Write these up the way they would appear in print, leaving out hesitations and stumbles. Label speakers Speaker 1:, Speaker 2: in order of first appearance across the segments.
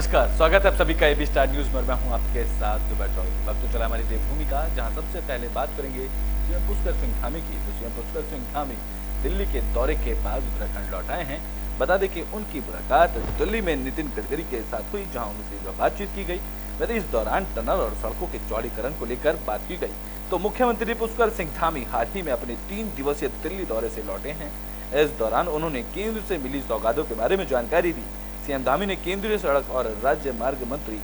Speaker 1: नमस्कार, स्वागत है आप सभी का एबी स्टार न्यूज में। मैं हूं आपके साथ जुबैर चौधरी। अब तो चला हमारी देवभूमि का, जहां सबसे पहले बात करेंगे सीएम पुष्कर सिंह धामी की। तो सीएम पुष्कर सिंह धामी दिल्ली के दौरे के बाद उत्तराखंड लौट आए हैं। बता दें कि उनकी मुलाकात दिल्ली में नितिन गडकरी के साथ हुई, जहाँ उनसे बातचीत की गई। वैसे इस दौरान टनल और सड़कों के चौड़ीकरण को लेकर बात की गई। तो मुख्यमंत्री पुष्कर सिंह धामी हाल ही में अपने 3 दिवसीय दिल्ली दौरे से लौटे हैं। इस दौरान उन्होंने केंद्र से मिली सौगातों के बारे में जानकारी दी। सीएम धामी ने केंद्रीय सड़क और राज्य मार्ग मंत्री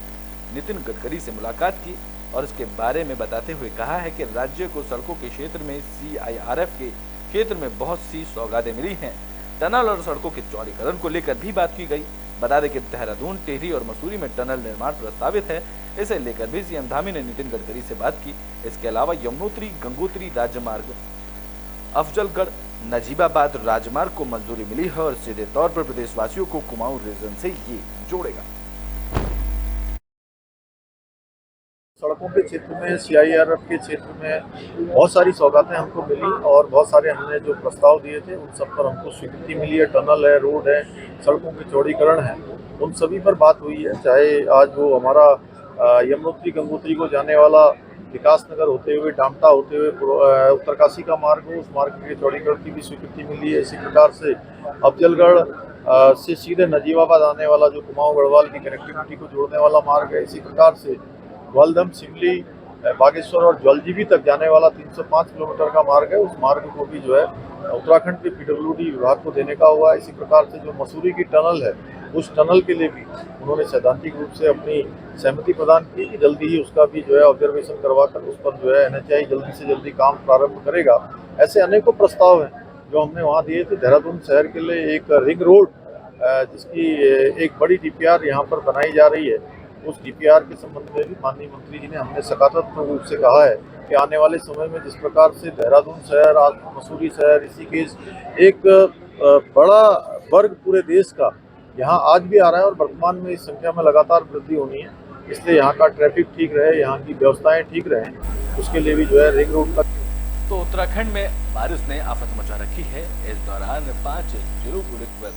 Speaker 1: नितिन गडकरी से मुलाकात की और इसके बारे में बताते हुए कहा है कि राज्य को सड़कों के क्षेत्र में सीआईआरएफ के क्षेत्र में बहुत सी सौगातें मिली हैं। टनल और सड़कों के चौड़ीकरण को लेकर भी बात की गई। बता दें कि देहरादून, टेहरी और मसूरी में टनल निर्माण प्रस्तावित है। इसे लेकर भी सीएम धामी ने नितिन गडकरी से बात की। इसके अलावा यमुनोत्री गंगोत्री राजमार्ग अफजलगढ़ नजीबाबाद राजमार्ग को मंजूरी मिली है और सीधे तौर पर प्रदेशवासियों को कुमाऊं रीजन से ये जोड़ेगा।
Speaker 2: सड़कों के क्षेत्र में, सीआईआरएफ के क्षेत्र में बहुत सारी सौगातें हमको मिली और बहुत सारे हमने जो प्रस्ताव दिए थे उन सब पर हमको स्वीकृति मिली है। टनल है, रोड है, सड़कों के चौड़ीकरण है, उन सभी पर बात हुई है। चाहे आज वो हमारा यमुनोत्री गंगोत्री को जाने वाला विकास नगर होते हुए, डामटा होते हुए उत्तरकाशी का मार्ग हो, उस मार्ग के चौड़ीकरण की भी स्वीकृति मिली है। इसी प्रकार से अफजलगढ़ से सीधे नजीबाबाद आने वाला जो कुमाऊं गढ़वाल की कनेक्टिविटी को जोड़ने वाला मार्ग है। इसी प्रकार से ग्वालदम, सिमली, बागेश्वर और ज्वालजीबी तक जाने वाला 305 किलोमीटर का मार्ग है, उस मार्ग को भी जो है उत्तराखंड के पीडब्ल्यूडी विभाग को देने का हुआ है। इसी प्रकार से जो मसूरी की टनल है, उस टनल के लिए भी उन्होंने सैद्धांतिक रूप से अपनी सहमति प्रदान की कि जल्दी ही उसका भी जो है ऑब्जर्वेशन करवाकर उस पर जो है एनएचआई जल्दी से जल्दी काम प्रारंभ करेगा। ऐसे अनेकों प्रस्ताव हैं जो हमने वहाँ दिए थे। देहरादून शहर के लिए एक रिंग रोड जिसकी एक बड़ी डीपीआर यहाँ पर बनाई जा रही है, उस डीपीआर के संबंध में भी माननीय मंत्री जी ने हमने सकारात्मक रूप से कहा है कि आने वाले समय में जिस प्रकार से देहरादून शहर, मसूरी शहर, ऋषिकेश एक बड़ा वर्ग पूरे देश का यहाँ आज भी आ रहा है और वर्तमान में इस संख्या में लगातार वृद्धि होनी है, इसलिए यहाँ का ट्रैफिक ठीक रहे, यहाँ की व्यवस्थाएं ठीक रहें, उसके लिए भी जो है रिंग रोड का।
Speaker 1: तो उत्तराखंड में बारिश ने आफत मचा रखी है। इस दौरान 5 जिलों को लेकर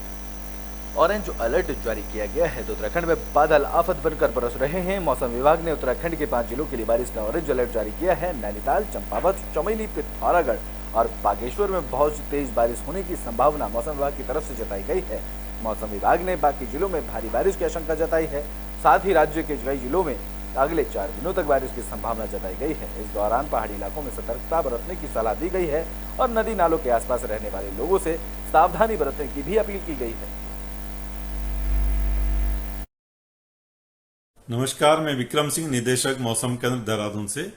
Speaker 1: ऑरेंज अलर्ट जारी किया गया है। तो उत्तराखंड में बादल आफत बनकर बरस रहे हैं। मौसम विभाग ने उत्तराखंड के 5 जिलों के लिए बारिश का ऑरेंज अलर्ट जारी किया है। नैनीताल, चंपावत, चमोली, पिथौरागढ़ और बागेश्वर में बहुत तेज बारिश होने की संभावना मौसम विभाग की तरफ से जताई गई है। मौसम विभाग ने बाकी जिलों में भारी बारिश की आशंका जताई है। साथ ही राज्य के कई जिलों में अगले 4 दिनों तक बारिश की संभावना जताई गई है। इस दौरान पहाड़ी इलाकों में सतर्कता बरतने की सलाह दी गई है और नदी नालों के आसपास रहने वाले लोगों से सावधानी बरतने की भी अपील की गई है।
Speaker 3: नमस्कार, मैं विक्रम सिंह, निदेशक मौसम केंद्र देहरादून से।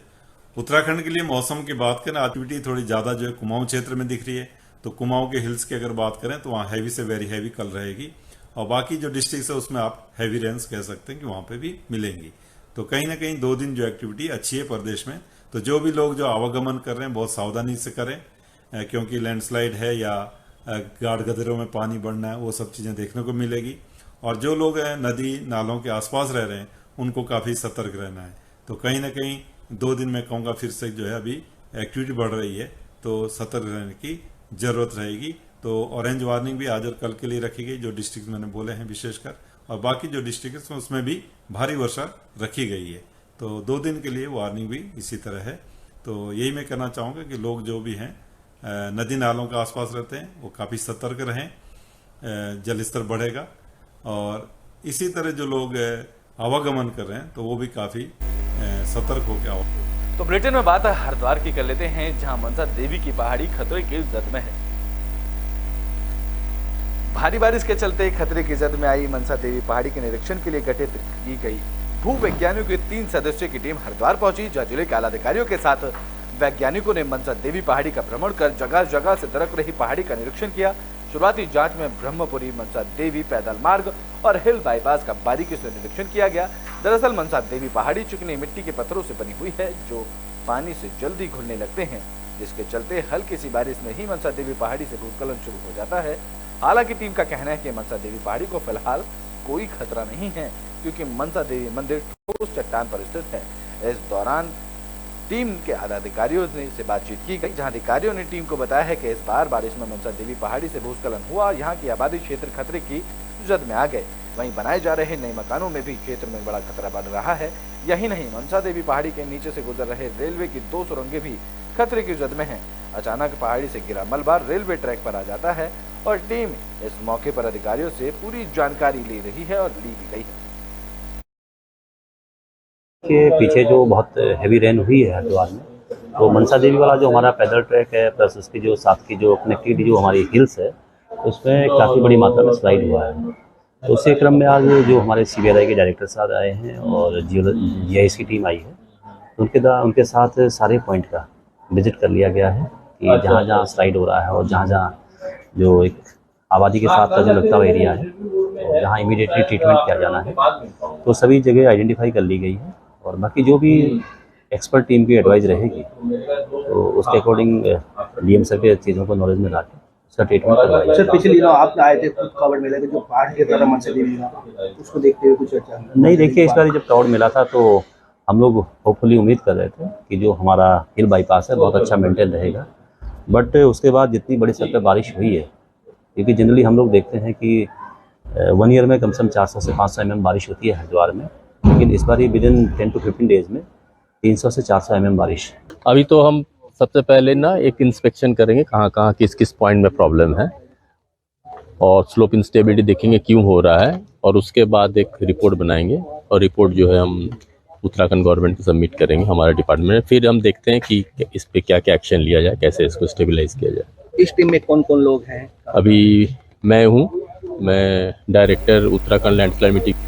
Speaker 3: उत्तराखंड के लिए मौसम की बात करें, एक्टिविटी थोड़ी ज़्यादा जो है कुमाऊं क्षेत्र में दिख रही है। तो कुमाऊं के हिल्स की अगर बात करें तो वहाँ हैवी से वेरी हैवी कल रहेगी और बाकी जो डिस्ट्रिक्ट है उसमें आप हैवी रेंस कह सकते हैं कि वहाँ पे भी मिलेंगी। तो कहीं ना कहीं 2 दिन जो एक्टिविटी अच्छी है प्रदेश में। तो जो भी लोग जो आवागमन कर रहे हैं बहुत सावधानी से करें, क्योंकि लैंडस्लाइड है या गाढ़ गदरों में पानी बढ़ना है, वो सब चीज़ें देखने को मिलेगी। और जो लोग हैं नदी नालों के आसपास रह रहे हैं उनको काफ़ी सतर्क रहना है। तो कहीं ना कहीं 2 दिन में कहूँगा फिर से जो है अभी एक्टिविटी बढ़ रही है, तो सतर्क रहने की ज़रूरत रहेगी। तो ऑरेंज वार्निंग भी आज और कल के लिए रखी गई, जो डिस्ट्रिक्ट मैंने बोले हैं विशेषकर, और बाकी जो डिस्ट्रिक्ट हैं उसमें भी भारी वर्षा रखी गई है। तो 2 दिन के लिए वार्निंग भी इसी तरह है। तो यही मैं कहना चाहूँगा कि लोग जो भी हैं नदी नालों के आसपास रहते हैं वो काफ़ी सतर्क रहें, जल स्तर बढ़ेगा। और इसी तरह जो लोग आवागमन कर रहे हैं तो वो भी काफी सतर्क होकर आओ।
Speaker 1: तो ब्रिटेन में बात हरिद्वार की कर लेते हैं, जहां मनसा देवी की पहाड़ी खतरे की जद में है। भारी बारिश के चलते खतरे की जद में आई मनसा देवी पहाड़ी के निरीक्षण के लिए गठित की गई भू वैज्ञानिकों की 3 सदस्यों की टीम हरिद्वार पहुंची, जहां जिले के आला अधिकारियों के साथ वैज्ञानिकों ने मनसा देवी पहाड़ी का भ्रमण कर जगह जगह से दरक रही पहाड़ी का निरीक्षण किया। शुरुआती जांच में ब्रह्मपुरी मनसा देवी पैदल मार्ग और हिल बाईपास का बारीकी से निरीक्षण किया गया। दरअसल मनसा देवी पहाड़ी चिकनी मिट्टी के पत्थरों से बनी हुई है जो पानी से जल्दी घुलने लगते हैं, जिसके चलते हल्की सी बारिश में ही मनसा देवी पहाड़ी से भूस्खलन शुरू हो जाता है। हालांकि टीम का कहना है कि मनसा देवी पहाड़ी को फिलहाल कोई खतरा नहीं है, क्योंकि मनसा देवी मंदिर ठोस चट्टान पर स्थित है। इस दौरान टीम के आला अधिकारियों से बातचीत की गई, जहां अधिकारियों ने टीम को बताया है कि इस बार बारिश में मनसा देवी पहाड़ी से भूस्खलन हुआ, यहाँ की आबादी क्षेत्र खतरे की जद में आ गए। वहीं बनाए जा रहे नए मकानों में भी क्षेत्र में बड़ा खतरा बढ़ रहा है। यही नहीं, मनसा देवी पहाड़ी के नीचे से गुजर रहे रेलवे की 2 सुरंगें भी खतरे की जद में हैं। अचानक पहाड़ी से गिरा मलबा रेलवे ट्रैक पर आ जाता है और टीम इस मौके पर अधिकारियों से पूरी जानकारी ले रही है और ली भी गई है।
Speaker 4: के पीछे जो बहुत हैवी रेन हुई है हरिद्वार में, तो मनसा देवी वाला जो हमारा पैदल ट्रैक है प्लस उसकी जो साथ की जो कनेक्टिविटी जो हमारी हिल्स है उसमें काफ़ी बड़ी मात्रा में स्लाइड हुआ है। तो उसी क्रम में आज जो हमारे CBRI के डायरेक्टर साहब आए हैं और GIS की टीम आई है, उनके साथ सारे पॉइंट का विजिट कर लिया गया है कि जहाँ जहाँ स्लाइड हो रहा है और जहाँ जहाँ जो एक आबादी के साथ का जो लगता हुआ एरिया है तो जहाँ इमीडिएटली ट्रीटमेंट किया जाना है, तो सभी जगह आइडेंटिफाई कर ली गई है। और बाकी जो भी एक्सपर्ट टीम की एडवाइस रहेगी तो उसके अकॉर्डिंग DM सर के चीज़ों को नॉलेज में लाके उसका ट्रीटमेंट करवाएंगे।
Speaker 5: सर पिछले दिनों आप आए थे खुद कावड़ मेले के जो पहाड़ के तरह मनसा देवी का, उसको देखते हुए कुछ चर्चा
Speaker 4: नहीं, देखिए इस बार जब कावड़ मिला था तो हम लोग होपफुली उम्मीद कर रहे थे कि जो हमारा हिल बाईपास है बहुत अच्छा मेंटेन रहेगा, बट उसके बाद जितनी बड़ी स्तर पर बारिश हुई है, क्योंकि जनरली हम लोग देखते हैं कि 1 ईयर में कम से कम 400 से 500 mm बारिश होती है हरिद्वार में, लेकिन इस बार ही विदिन 10 to 15 डेज में 300 से 400 mm बारिश।
Speaker 6: अभी तो हम सबसे पहले ना एक इंस्पेक्शन करेंगे कहाँ कहाँ किस किस पॉइंट में प्रॉब्लम है और स्लोप इंस्टेबिलिटी देखेंगे क्यों हो रहा है, और उसके बाद एक रिपोर्ट बनाएंगे और रिपोर्ट जो है हम उत्तराखंड गवर्नमेंट को सबमिट करेंगे हमारे डिपार्टमेंट में। फिर हम देखते हैं कि इस पे क्या क्या एक्शन लिया जाए, कैसे इसको स्टेबलाइज किया जाए।
Speaker 5: इस टीम में कौन कौन लोग हैं?
Speaker 6: अभी मैं डायरेक्टर उत्तराखंड लैंडस्लाइड मीटिंग।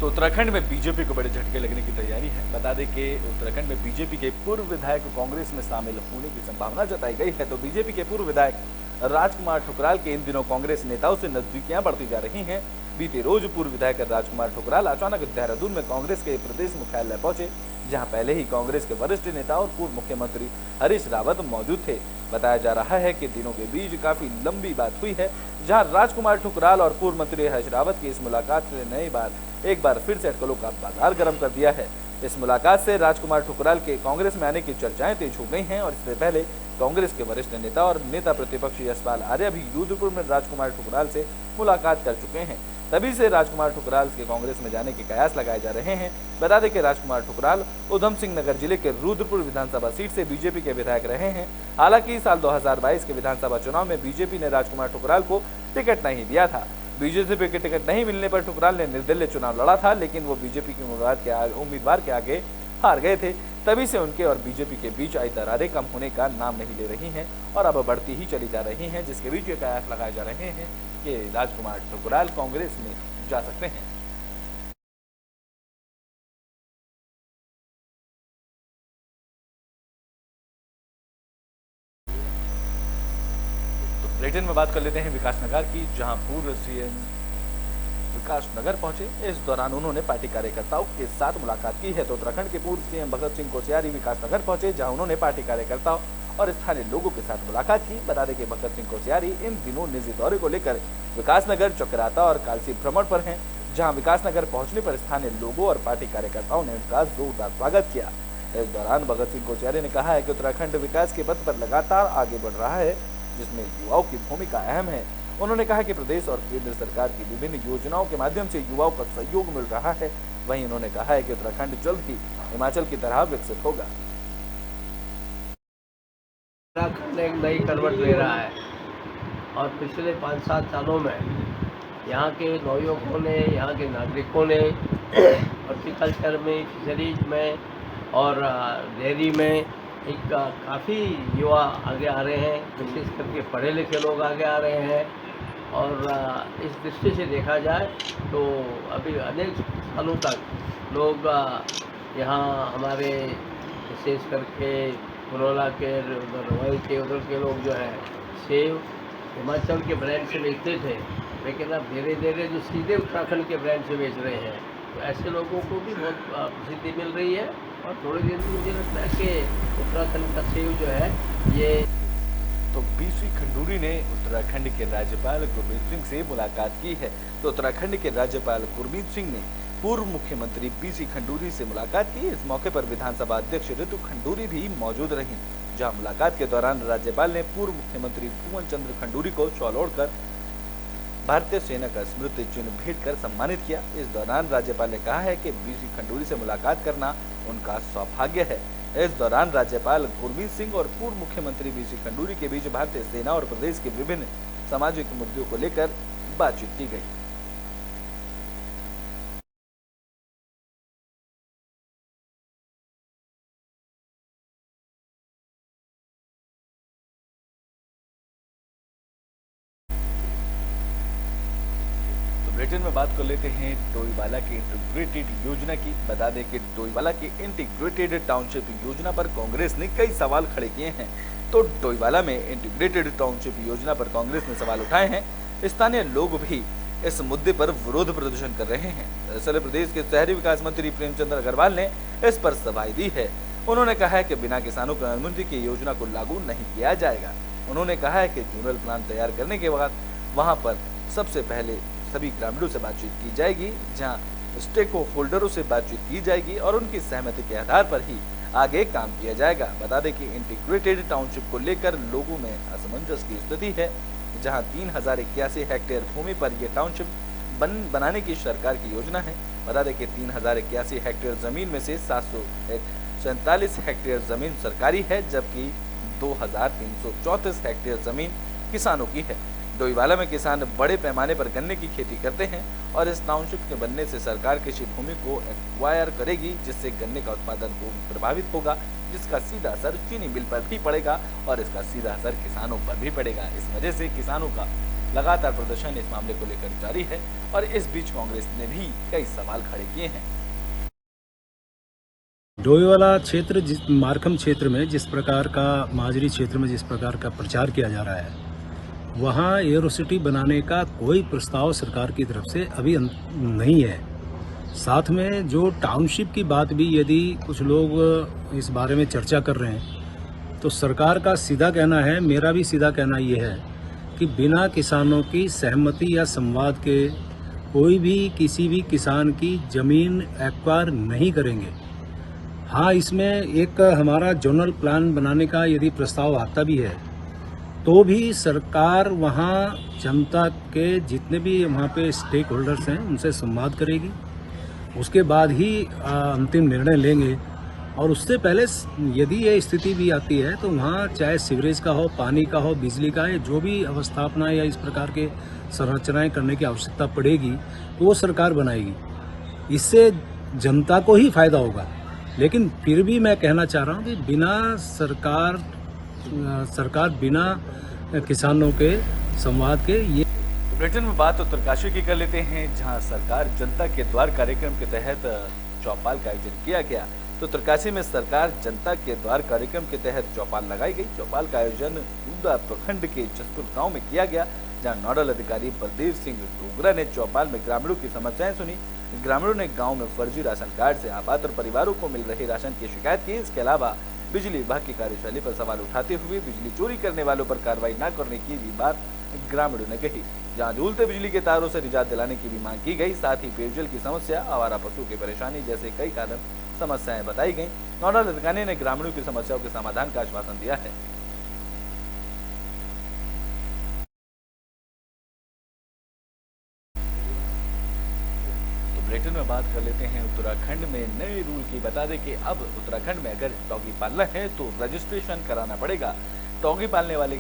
Speaker 1: तो उत्तराखंड में बीजेपी को बड़े झटके लगने की तैयारी है। बता दें कि उत्तराखंड में बीजेपी के पूर्व विधायक कांग्रेस में शामिल होने की संभावना जताई गई है। तो बीजेपी के पूर्व विधायक राजकुमार ठुकराल के इन दिनों कांग्रेस नेताओं से नजदीकियां बढ़ती जा रही हैं। बीते रोज पूर्व विधायक राजकुमार ठुकराल अचानक देहरादून में कांग्रेस के प्रदेश मुख्यालय पहुंचे, जहां पहले ही कांग्रेस के वरिष्ठ नेता और पूर्व मुख्यमंत्री हरीश रावत मौजूद थे। बताया जा रहा है कि दिनों के बीच काफी लंबी बात हुई है, जहां राजकुमार ठुकराल और पूर्व मंत्री हरीश रावत की इस मुलाकात ने एक बार फिर से अटकलों का बाजार गर्म कर दिया है। इस मुलाकात से राजकुमार ठुकराल के कांग्रेस में आने की चर्चाएं तेज हो गई हैं और इससे पहले कांग्रेस के वरिष्ठ नेता और नेता प्रतिपक्ष यशपाल आर्य भी रुद्रपुर में राजकुमार ठुकराल से मुलाकात कर चुके हैं। तभी से राजकुमार ठुकराल के कांग्रेस में जाने के कयास लगाए जा रहे हैं। बता दें कि राजकुमार ठुकराल उधम सिंह नगर जिले के रुद्रपुर विधानसभा सीट से बीजेपी के विधायक रहे हैं। हालांकि साल 2022 के विधानसभा चुनाव में बीजेपी ने राजकुमार ठुकराल को टिकट नहीं दिया था। बीजेपी के टिकट नहीं मिलने पर ठुकराल ने निर्दलीय चुनाव लड़ा था, लेकिन वो बीजेपी के उम्मीदवार के आगे हार गए थे। तभी से उनके और बीजेपी के बीच आई दरारें कम होने का नाम नहीं ले रही हैं और अब बढ़ती ही चली जा रही हैं, जिसके बीच ये कयास लगाए जा रहे हैं कि राजकुमार ठुकराल कांग्रेस में जा सकते हैं। तो बुलेटिन में बात कर लेते हैं विकास नगर की, जहां पूर्व CM विकास नगर पहुंचे। इस दौरान उन्होंने पार्टी कार्यकर्ताओं के साथ मुलाकात की है। तो उत्तराखंड के पूर्व CM भगत सिंह कोश्यारी विकास नगर पहुंचे, जहां उन्होंने पार्टी कार्यकर्ताओं और स्थानीय लोगों के साथ मुलाकात की। बता दें कि भगत सिंह कोश्यारी इन दिनों निजी दौरे को लेकर विकास नगर, चक्राता और कालसी भ्रमण पर हैं, जहां विकास नगर पहुंचने पर स्थानीय लोगों और पार्टी कार्यकर्ताओं ने उनका जोरदार स्वागत किया। इस दौरान भगत सिंह कोश्यारी ने कहा है कि उत्तराखंड विकास के पथ पर लगातार आगे बढ़ रहा है, जिसमें युवाओं की भूमिका अहम है। उन्होंने कहा कि प्रदेश और केंद्र सरकार की विभिन्न योजनाओं के माध्यम से युवाओं का सहयोग मिल रहा है। वहीं उन्होंने कहा है कि उत्तराखंड जल्द ही हिमाचल की तरह विकसित होगा।
Speaker 7: उत्तराखंड एक नई करवट ले रहा है और पिछले 5-7 सालों में यहाँ के नवयुवकों ने, यहाँ के नागरिकों ने हॉर्टिकल्चर में, फिशरीज में और डेयरी में एक काफ़ी युवा आगे आ रहे हैं। विशेष करके पढ़े लिखे लोग आगे आ रहे हैं और इस दृष्टि से देखा जाए तो अभी अनेक सालों तक लोग यहाँ हमारे विशेष करके पुरोला के रॉयल के उधर के लोग जो है सेब हिमाचल के ब्रांड से बेचते थे, लेकिन अब धीरे धीरे जो सीधे उत्तराखंड के ब्रांड से बेच रहे हैं, तो ऐसे लोगों को भी बहुत प्रसिद्धि मिल रही है। और थोड़ी देर में मुझे लगता है कि उत्तराखंड का सेब जो है ये।
Speaker 1: तो BC खंडूरी ने उत्तराखंड के राज्यपाल गुरमीत सिंह से मुलाकात की है। तो उत्तराखंड के राज्यपाल गुरमीत सिंह ने पूर्व मुख्यमंत्री BC खंडूरी से मुलाकात की। इस मौके पर विधानसभा अध्यक्ष ऋतु खंडूरी भी मौजूद रहीं, जहां मुलाकात के दौरान राज्यपाल ने पूर्व मुख्यमंत्री भुवन चंद्र खंडूरी को शॉल ओढ़कर भारतीय सेना का स्मृति चिन्ह भेंट कर सम्मानित किया। इस दौरान राज्यपाल ने कहा है कि बीसी खंडूरी से मुलाकात करना उनका सौभाग्य है। इस दौरान राज्यपाल गुरमीत सिंह और पूर्व मुख्यमंत्री बीसी खंडूरी के बीच भारतीय सेना और प्रदेश के विभिन्न सामाजिक मुद्दों को लेकर बातचीत की गई। बुलेटिन में बात कर लेते हैं डोईवाला की इंटीग्रेटेड योजना की। बता दें कि डोईवाला की इंटीग्रेटेड टाउनशिप योजना पर कांग्रेस ने कई सवाल खड़े किए हैं। तो डोईवाला में इंटीग्रेटेड टाउनशिप योजना पर कांग्रेस ने सवाल उठाए हैं। स्थानीय लोग भी इस मुद्दे पर विरोध प्रदर्शन कर रहे हैं। दरअसल प्रदेश के शहरी विकास मंत्री प्रेमचंद अग्रवाल ने इस पर सफाई दी है। उन्होंने कहा है कि बिना किसानों की अनुमति की योजना को लागू नहीं किया जाएगा। उन्होंने कहा है कि जनरल प्लान तैयार करने के बाद वहां पर सबसे पहले सभी ग्रामीणों से बातचीत की जाएगी, जहां स्टेक होल्डरों से बातचीत की जाएगी और उनकी सहमति के आधार पर ही आगे काम किया जाएगा। बता दें कि इंटीग्रेटेड टाउनशिप को लेकर लोगों में असमंजस की स्थिति है, जहां 3081 हेक्टेयर भूमि पर यह टाउनशिप बनाने की सरकार की योजना है। बता दें कि 3081 हेक्टेयर जमीन में से 747 हेक्टेयर जमीन सरकारी है, जबकि 2334 हेक्टेयर जमीन किसानों की है। डोईवाला में किसान बड़े पैमाने पर गन्ने की खेती करते हैं और इस टाउनशिप के बनने से सरकार कृषि भूमि को एक्वायर करेगी, जिससे गन्ने का उत्पादन को प्रभावित होगा, जिसका सीधा असर चीनी मिल पर भी पड़ेगा और इसका सीधा असर किसानों पर भी पड़ेगा। इस वजह से किसानों का लगातार प्रदर्शन इस मामले को लेकर जारी है और इस बीच कांग्रेस ने भी कई सवाल खड़े किए हैं।
Speaker 8: डोईवाला क्षेत्र मारखम क्षेत्र में जिस प्रकार का, माजरी क्षेत्र में जिस प्रकार का प्रचार किया जा रहा है, वहाँ एयरोसिटी बनाने का कोई प्रस्ताव सरकार की तरफ से अभी नहीं है। साथ में जो टाउनशिप की बात भी यदि कुछ लोग इस बारे में चर्चा कर रहे हैं, तो सरकार का सीधा कहना है, मेरा भी सीधा कहना ये है कि बिना किसानों की सहमति या संवाद के कोई भी किसी भी किसान की जमीन एक्वायर नहीं करेंगे। हाँ, इसमें एक हमारा जोनल प्लान बनाने का यदि प्रस्ताव आता भी है तो भी सरकार वहाँ जनता के जितने भी वहाँ पे स्टेक होल्डर्स हैं उनसे संवाद करेगी, उसके बाद ही अंतिम निर्णय लेंगे। और उससे पहले यदि ये स्थिति भी आती है तो वहाँ चाहे सीवरेज का हो, पानी का हो, बिजली का, जो भी अवस्थापना या इस प्रकार के संरचनाएं करने की आवश्यकता पड़ेगी तो वो सरकार बनाएगी। इससे जनता को ही फायदा होगा। लेकिन फिर भी मैं कहना चाह रहा हूँ कि बिना सरकार बिना किसानों के संवाद के ये।
Speaker 1: बुलेटिन में बात उत्तरकाशी की कर लेते हैं, जहां सरकार जनता के द्वार कार्यक्रम के तहत चौपाल का आयोजन किया गया। तो उत्तरकाशी में सरकार जनता के द्वार कार्यक्रम के तहत चौपाल लगाई गई। चौपाल का आयोजन उदा प्रखंड के जसपुर गांव में किया गया, जहां नोडल अधिकारी बलदेव सिंह डोगरा ने चौपाल में ग्रामीणों की समस्याएं सुनी। ग्रामीणों ने गाँव में फर्जी राशन कार्ड से अपात्र परिवारों को मिल रहे राशन की शिकायत की। इसके अलावा बिजली विभाग की कार्यशैली पर सवाल उठाते हुए बिजली चोरी करने वालों पर कार्रवाई न करने की भी बात ग्रामीणों ने कही। जहां झूलते बिजली के तारों से निजात दिलाने की भी मांग की गई। साथ ही पेयजल की समस्या, आवारा पशुओं की परेशानी जैसे कई कारण समस्याएं बताई गई। नोडल अधिकारी ने ग्रामीणों की समस्याओं के समाधान का आश्वासन दिया है। बुलेटिन में बात कर लेते हैं उत्तराखंड में नए रूल की। बता दें कि अब उत्तराखंड में अगर डॉगी पालना है तो रजिस्ट्रेशन कराना पड़ेगा। डॉगी पालने वाले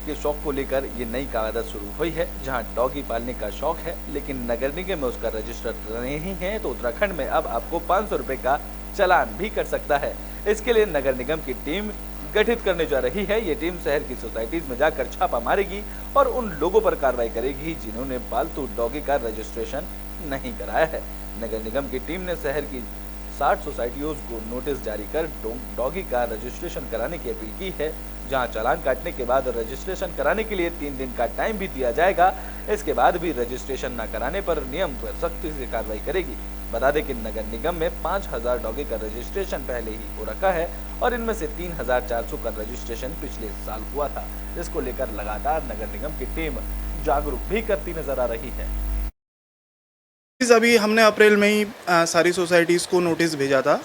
Speaker 1: के शौक को लेकर ये नई कायदा शुरू हुई है, जहां डॉगी पालने का शौक है लेकिन नगर निगम में उसका रजिस्टर नहीं है तो उत्तराखंड में अब आपको 500 रुपए का चालान भी कर सकता है। इसके लिए नगर निगम की टीम गठित करने जा रही है। ये टीम शहर की सोसाइटीज में जाकर छापा मारेगी और उन लोगों पर कार्रवाई करेगी जिन्होंने पालतू डॉगी का रजिस्ट्रेशन नहीं कराया है। नगर निगम की टीम ने शहर की 60 सोसाइटियों को नोटिस जारी कर डॉगी का रजिस्ट्रेशन कराने की अपील की है, जहां चालान काटने के बाद रजिस्ट्रेशन कराने के लिए 3 दिन का टाइम भी दिया जाएगा। इसके बाद भी रजिस्ट्रेशन न कराने पर नियम पर सख्ती से कार्रवाई करेगी। बता दें कि नगर निगम में 5000 डॉगी का रजिस्ट्रेशन पहले ही हो रखा है और इनमें से 3400 का रजिस्ट्रेशन पिछले साल हुआ था, जिसको लेकर लगातार नगर निगम की टीम जागरूक भी करती नजर आ रही है।
Speaker 9: अभी हमने अप्रैल में ही सारी सोसाइटीज़ को नोटिस भेजा था।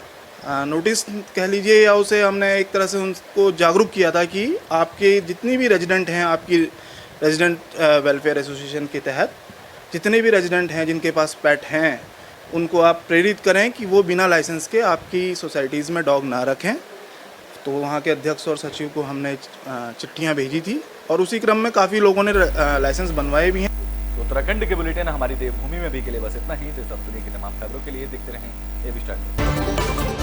Speaker 9: नोटिस कह लीजिए या उसे हमने एक तरह से उनको जागरूक किया था कि आपके जितनी भी रेजिडेंट हैं आपकी रेजिडेंट वेलफेयर एसोसिएशन के तहत जितने भी रेजिडेंट हैं जिनके पास पेट हैं उनको आप प्रेरित करें कि वो बिना लाइसेंस के आपकी सोसाइटीज़ में डॉग ना रखें। तो वहाँ के अध्यक्ष और सचिव को हमने चिट्ठियाँ भेजी थी और उसी क्रम में काफ़ी लोगों ने लाइसेंस बनवाए भी हैं।
Speaker 1: तो उत्तराखंड के बुलेटिन हमारी देवभूमि में भी के लिए बस इतना ही। तो इस हफ्ते की तमाम खबरों के लिए देखते रहें एबी स्टार न्यूज़।